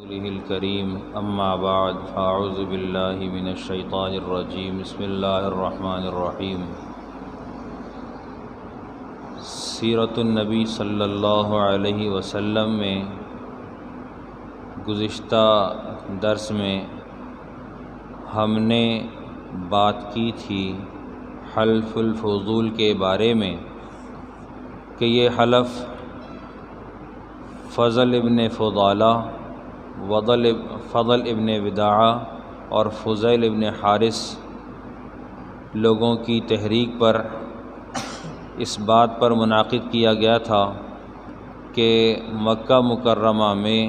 الکریم اما بعد فاعوذ باللہ من الشیطان الرجیم بسم اللہ الرحمن الرحیم۔ سیرت النبی صلی اللہ علیہ وسلم میں گزشتہ درس میں ہم نے بات کی تھی حلف الفضول کے بارے میں کہ یہ حلف فضل ابن فضالہ، فضل ابن وداعہ اور فضیل ابن حارث لوگوں کی تحریک پر اس بات پر منعقد کیا گیا تھا کہ مکہ مکرمہ میں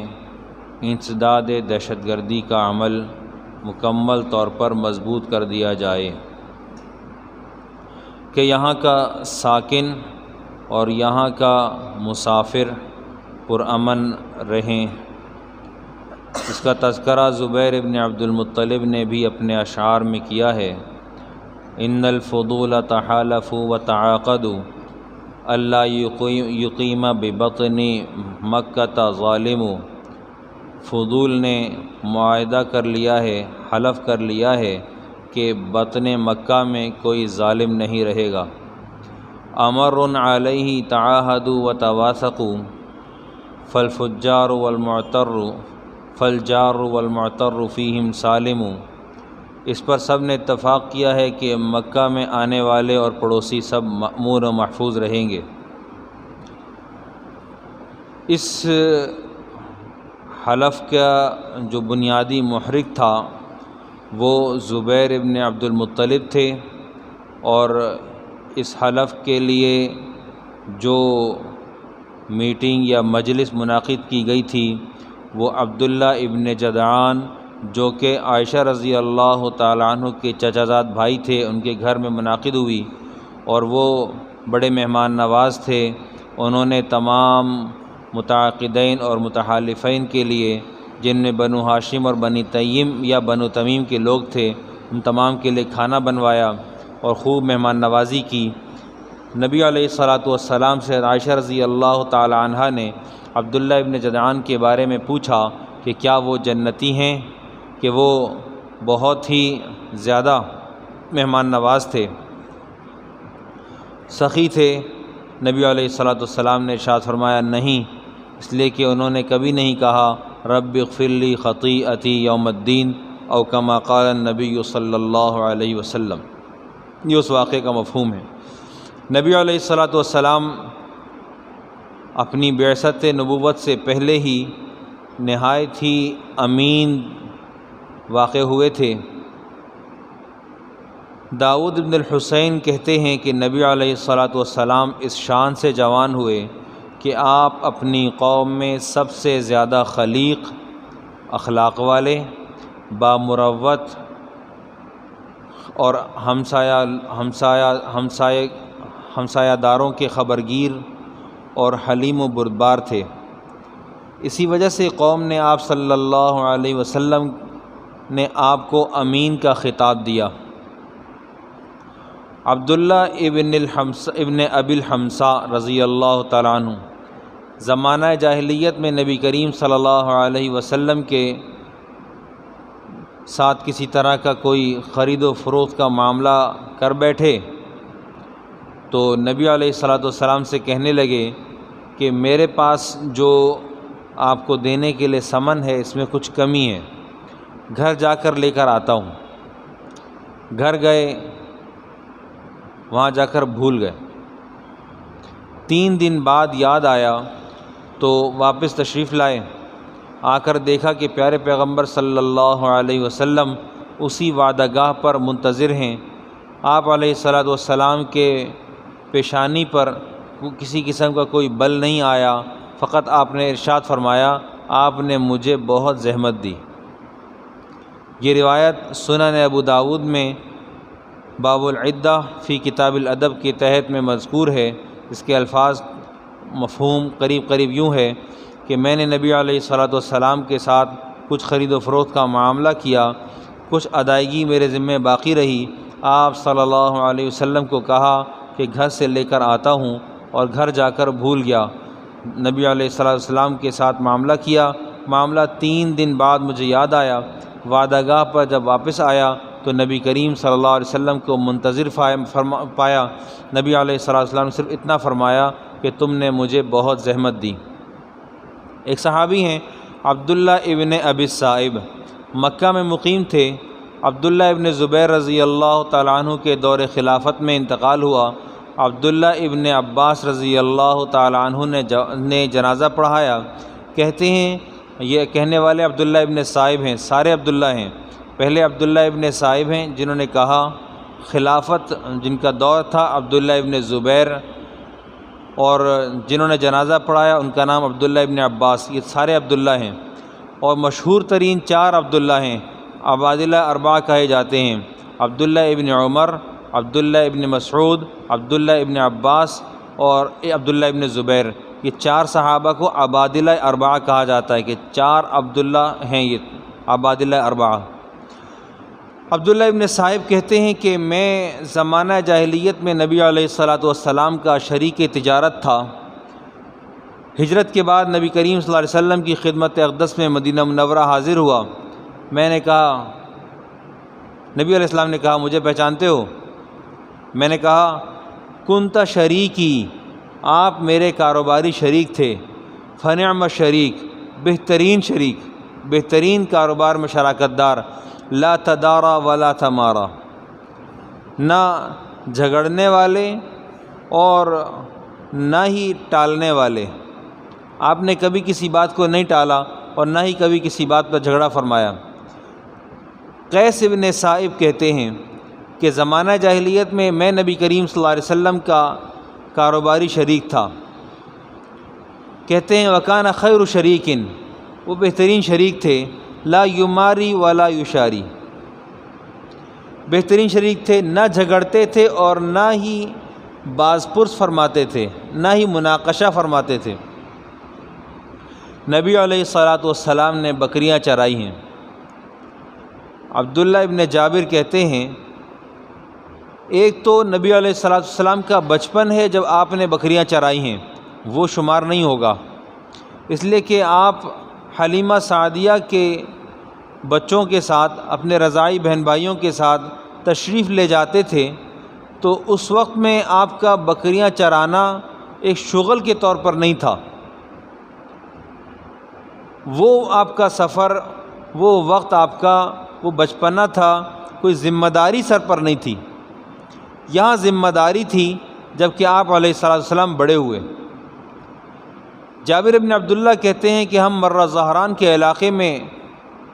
انسداد دہشت گردی کا عمل مکمل طور پر مضبوط کر دیا جائے کہ یہاں کا ساکن اور یہاں کا مسافر پرامن رہیں۔ اس کا تذکرہ زبیر ابن عبد المطلب نے بھی اپنے اشعار میں کیا ہے۔ ان الفضول تحالفوا وتعاقدوا الا یقیم ببطن مکہ ظالم۔ فضول نے معاہدہ کر لیا ہے، حلف کر لیا ہے کہ بطن مکہ میں کوئی ظالم نہیں رہے گا۔ امر علیہ تعاہدوا وتواثقوا فالفجار والمعتر فیہم سالم۔ اس پر سب نے اتفاق کیا ہے کہ مکہ میں آنے والے اور پڑوسی سب مأمون و محفوظ رہیں گے۔ اس حلف کا جو بنیادی محرک تھا وہ زبیر ابن عبد المطلب تھے، اور اس حلف کے لیے جو میٹنگ یا مجلس منعقد کی گئی تھی وہ عبداللہ ابن جدعان جو کہ عائشہ رضی اللہ تعالیٰ عنہ کے چچا زاد بھائی تھے، ان کے گھر میں منعقد ہوئی، اور وہ بڑے مہمان نواز تھے۔ انہوں نے تمام متعاقدین اور متحالفین کے لیے، جن میں بنو ہاشم اور بنی تیم یا بنو تمیم کے لوگ تھے، ان تمام کے لیے کھانا بنوایا اور خوب مہمان نوازی کی۔ نبی علیہ الصلاۃ والسلام سے عائشہ رضی اللہ تعالی عنہا نے عبداللہ ابن جدعان کے بارے میں پوچھا کہ کیا وہ جنتی ہیں، کہ وہ بہت ہی زیادہ مہمان نواز تھے، سخی تھے۔ نبی علیہ الصلاۃ والسلام نے ارشاد فرمایا نہیں، اس لیے کہ انہوں نے کبھی نہیں کہا رب اغفر لی خطیئتی یوم الدین او کما قال النبی صلی اللہ علیہ وسلم۔ یہ اس واقعے کا مفہوم ہے۔ نبی علیہ الصلاۃ والسلام اپنی بعثت نبوت سے پہلے ہی نہایت ہی امین واقع ہوئے تھے۔ داؤد بن الحسین کہتے ہیں کہ نبی علیہ الصلاۃ والسلام اس شان سے جوان ہوئے کہ آپ اپنی قوم میں سب سے زیادہ خلیق، اخلاق والے، بامروت اور ہمسایہ داروں کے خبرگیر اور حلیم و بردبار تھے۔ اسی وجہ سے قوم نے آپ صلی اللہ علیہ وسلم نے آپ کو امین کا خطاب دیا۔ عبداللہ ابن ابی الحمصا رضی اللہ تعالیٰ عنہ زمانہ جاہلیت میں نبی کریم صلی اللہ علیہ وسلم کے ساتھ کسی طرح کا کوئی خرید و فروخت کا معاملہ کر بیٹھے تو نبی علیہ الصلاۃ والسلام سے کہنے لگے کہ میرے پاس جو آپ کو دینے کے لیے سمن ہے اس میں کچھ کمی ہے، گھر جا کر لے کر آتا ہوں۔ گھر گئے، وہاں جا کر بھول گئے۔ 3 دن بعد یاد آیا تو واپس تشریف لائے، آ کر دیکھا کہ پیارے پیغمبر صلی اللہ علیہ وسلم اسی وعدہ گاہ پر منتظر ہیں۔ آپ علیہ الصلاۃ والسلام کے پیشانی پر کسی قسم کا کوئی بل نہیں آیا، فقط آپ نے ارشاد فرمایا آپ نے مجھے بہت زحمت دی۔ یہ روایت سنن ابو داود میں باب العدہ فی کتاب الادب کے تحت میں مذکور ہے۔ اس کے الفاظ مفہوم قریب یوں ہے کہ میں نے نبی علیہ الصلاۃ والسلام کے ساتھ کچھ خرید و فروخت کا معاملہ کیا، کچھ ادائیگی میرے ذمہ باقی رہی۔ آپ صلی اللہ علیہ وسلم کو کہا کہ گھر سے لے کر آتا ہوں، اور گھر جا کر بھول گیا۔ نبی علیہ السلام کے ساتھ معاملہ کیا، معاملہ 3 دن بعد مجھے یاد آیا۔ وعدہ گاہ پر جب واپس آیا تو نبی کریم صلی اللہ علیہ وسلم کو منتظر پایا۔ نبی علیہ السلام نے صرف اتنا فرمایا کہ تم نے مجھے بہت زحمت دی۔ ایک صحابی ہیں عبداللہ ابن ابی الصائب، مکہ میں مقیم تھے۔ عبداللہ ابن زبیر رضی اللہ تعالیٰ عنہ کے دور خلافت میں انتقال ہوا۔ عبداللہ ابن عباس رضی اللہ تعالیٰ عنہ نے جنازہ پڑھایا۔ کہتے ہیں یہ کہنے والے عبداللہ ابن صائب ہیں، سارے عبداللہ ہیں۔ پہلے عبداللہ ابن صائب ہیں جنہوں نے کہا، خلافت جن کا دور تھا عبداللہ ابن زبیر، اور جنہوں نے جنازہ پڑھایا ان کا نام عبداللہ ابن عباس۔ یہ سارے عبداللہ ہیں، اور مشہور ترین 4 عبداللہ ہیں، عبادلہ 4 کہے جاتے ہیں۔ عبداللہ ابن عمر، عبداللہ ابن مسعود، عبداللہ ابن عباس اور عبداللہ ابن زبیر، یہ 4 صحابہ کو عبادلہ 4 کہا جاتا ہے کہ 4 عبداللہ ہیں، یہ عبادلہ 4۔ عبداللہ ابن صائب کہتے ہیں کہ میں زمانہ جاہلیت میں نبی علیہ السلام کا شریک تجارت تھا۔ ہجرت کے بعد نبی کریم صلی اللہ علیہ وسلم کی خدمت اقدس میں مدینہ منورہ حاضر ہوا۔ میں نے کہا، نبی علیہ السلام نے کہا، مجھے پہچانتے ہو؟ میں نے کہا، کنت شریکی، آپ میرے کاروباری شریک تھے۔ فنعم شریک، بہترین شریک، بہترین کاروبار میں شراکت دار۔ لا تدارا ولا تمارا، نہ جھگڑنے والے اور نہ ہی ٹالنے والے۔ آپ نے کبھی کسی بات کو نہیں ٹالا اور نہ ہی کبھی کسی بات پر جھگڑا فرمایا۔ قیس ابن صائب کہتے ہیں کہ زمانہ جاہلیت میں میں نبی کریم صلی اللہ علیہ وسلم کا کاروباری شریک تھا۔ کہتے ہیں وکان خیر شریکن، وہ بہترین شریک تھے۔ لا یماری ولا یشاری، بہترین شریک تھے، نہ جھگڑتے تھے اور نہ ہی باز پرس فرماتے تھے، نہ ہی مناقشہ فرماتے تھے۔ نبی علیہ السلام نے بکریاں چرائی ہیں۔ عبداللہ ابن جابر کہتے ہیں ایک تو نبی علیہ السلام کا بچپن ہے جب آپ نے بکریاں چرائی ہیں، وہ شمار نہیں ہوگا، اس لیے کہ آپ حلیمہ سعدیہ کے بچوں کے ساتھ، اپنے رضاعی بہن بھائیوں کے ساتھ تشریف لے جاتے تھے، تو اس وقت میں آپ کا بکریاں چرانا ایک شغل کے طور پر نہیں تھا۔ وہ آپ کا سفر، وہ وقت آپ کا وہ بچپنا تھا، کوئی ذمہ داری سر پر نہیں تھی۔ یہاں ذمہ داری تھی جب کہ آپ علیہ السلام بڑے ہوئے۔ جابر بن عبداللہ کہتے ہیں کہ ہم مرہ زہران کے علاقے میں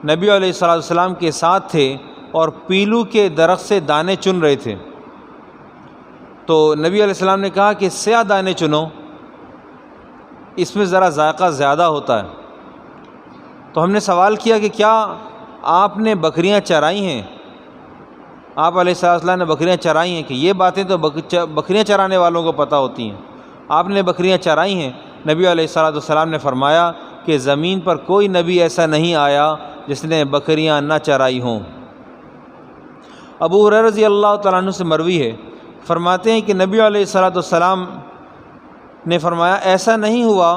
نبی علیہ السلام کے ساتھ تھے اور پیلو کے درخت سے دانے چن رہے تھے، تو نبی علیہ السلام نے کہا کہ سیاہ دانے چنو، اس میں ذرا ذائقہ زیادہ ہوتا ہے۔ تو ہم نے سوال کیا کہ کیا آپ نے بکریاں چرائی ہیں؟ آپ علیہ السلام نے بکریاں چرائی ہیں، کہ یہ باتیں تو بکریاں چرانے والوں کو پتہ ہوتی ہیں، آپ نے بکریاں چرائی ہیں؟ نبی علیہ السلام نے فرمایا کہ زمین پر کوئی نبی ایسا نہیں آیا جس نے بکریاں نہ چرائی ہوں۔ ابو ہریرہ رضی اللہ تعالیٰ عنہ سے مروی ہے، فرماتے ہیں کہ نبی علیہ السلام نے فرمایا ایسا نہیں ہوا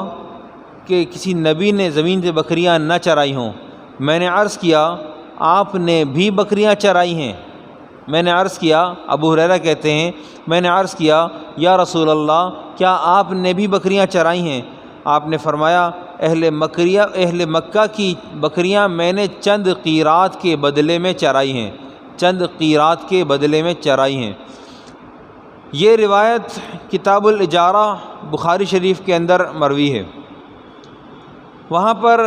کہ کسی نبی نے زمین سے بکریاں نہ چرائی ہوں۔ میں نے عرض کیا آپ نے بھی بکریاں چرائی ہیں؟ میں نے عرض کیا، ابو ہریرہ کہتے ہیں میں نے عرض کیا یا رسول اللہ کیا آپ نے بھی بکریاں چرائی ہیں؟ آپ نے فرمایا اہل مکہ کی بکریاں میں نے چند قیرات کے بدلے میں چرائی ہیں، چند قیرات کے بدلے میں چرائی ہیں۔ یہ روایت کتاب الاجارہ بخاری شریف کے اندر مروی ہے۔ وہاں پر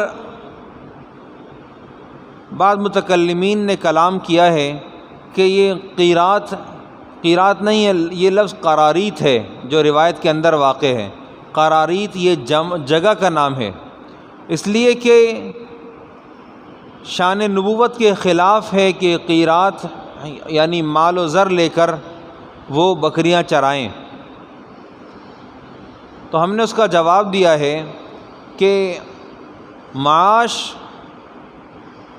بعض متکلمین نے کلام کیا ہے کہ یہ قیرات نہیں ہے، یہ لفظ قراریت ہے جو روایت کے اندر واقع ہے۔ قراریت یہ جگہ کا نام ہے، اس لیے کہ شان نبوت کے خلاف ہے کہ قیرات یعنی مال و زر لے کر وہ بکریاں چرائیں۔ تو ہم نے اس کا جواب دیا ہے کہ معاش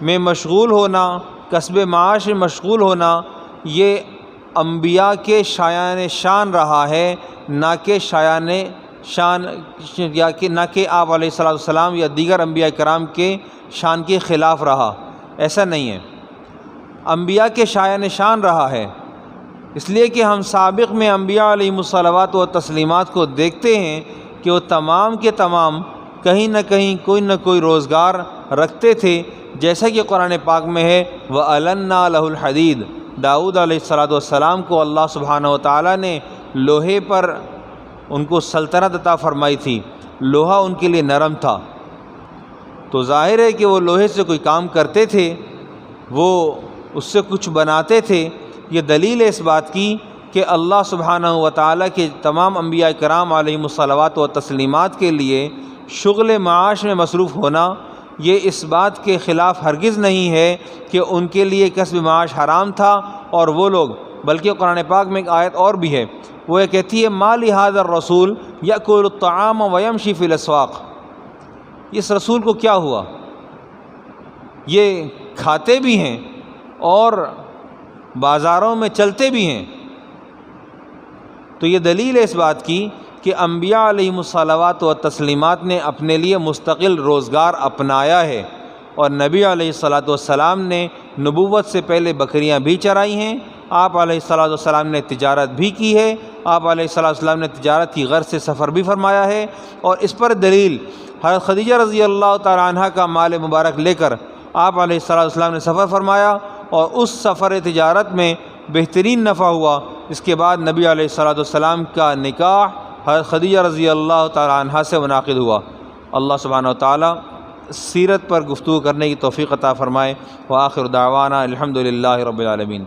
میں مشغول ہونا، کسب معاش میں مشغول ہونا، یہ انبیاء کے شایان شان رہا ہے، نہ کہ شایان شان یا کہ نہ کہ آپ علیہ الصلوۃ والسلام یا دیگر انبیاء کرام کے شان کے خلاف رہا، ایسا نہیں ہے، انبیاء کے شایان شان رہا ہے، اس لیے کہ ہم سابق میں انبیاء علیہم الصلوات و تسلیمات کو دیکھتے ہیں کہ وہ تمام کے تمام کہیں نہ کہیں کوئی نہ کوئی روزگار رکھتے تھے، جیسا کہ قرآن پاک میں ہے وَأَلَنَّا لَهُ الْحَدِيدَ، داؤد علیہ الصلوۃ والسلام کو اللہ سبحانہ و تعالیٰ نے لوہے پر ان کو سلطنت عطا فرمائی تھی، لوہا ان کے لیے نرم تھا، تو ظاہر ہے کہ وہ لوہے سے کوئی کام کرتے تھے، وہ اس سے کچھ بناتے تھے۔ یہ دلیل ہے اس بات کی کہ اللہ سبحانہ و تعالیٰ کے تمام انبیاء کرام علیہم الصلوات و تسلیمات کے لیے شغل معاش میں مصروف ہونا یہ اس بات کے خلاف ہرگز نہیں ہے کہ ان کے لیے کسب معاش حرام تھا اور وہ لوگ، بلکہ قرآن پاک میں ایک آیت اور بھی ہے، وہ یہ کہتی ہے ما لہذا الرسول یأکل الطعام ویمشی فی الاسواق، اس رسول کو کیا ہوا، یہ کھاتے بھی ہیں اور بازاروں میں چلتے بھی ہیں۔ تو یہ دلیل ہے اس بات کی کہ انبیاء علیہم الصلوات و تسلیمات نے اپنے لیے مستقل روزگار اپنایا ہے، اور نبی علیہ الصلوۃ والسلام نے نبوت سے پہلے بکریاں بھی چرائی ہیں، آپ علیہ الصلوۃ والسلام نے تجارت بھی کی ہے، آپ علیہ الصلوۃ والسلام نے تجارت کی غرض سے سفر بھی فرمایا ہے، اور اس پر دلیل حضرت خدیجہ رضی اللہ تعالیٰ عنہ کا مال مبارک لے کر آپ علیہ الصلوۃ والسلام نے سفر فرمایا، اور اس سفر تجارت میں بہترین نفع ہوا۔ اس کے بعد نبی علیہ الصلوۃ والسلام کا نکاح حضرت خدیجہ رضی اللہ تعالیٰ عنہ سے منعقد ہوا۔ اللہ سبحانہ و تعالیٰ سیرت پر گفتگو کرنے کی توفیق عطا فرمائے۔ وآخر دعوانا الحمد للہ رب العالمین۔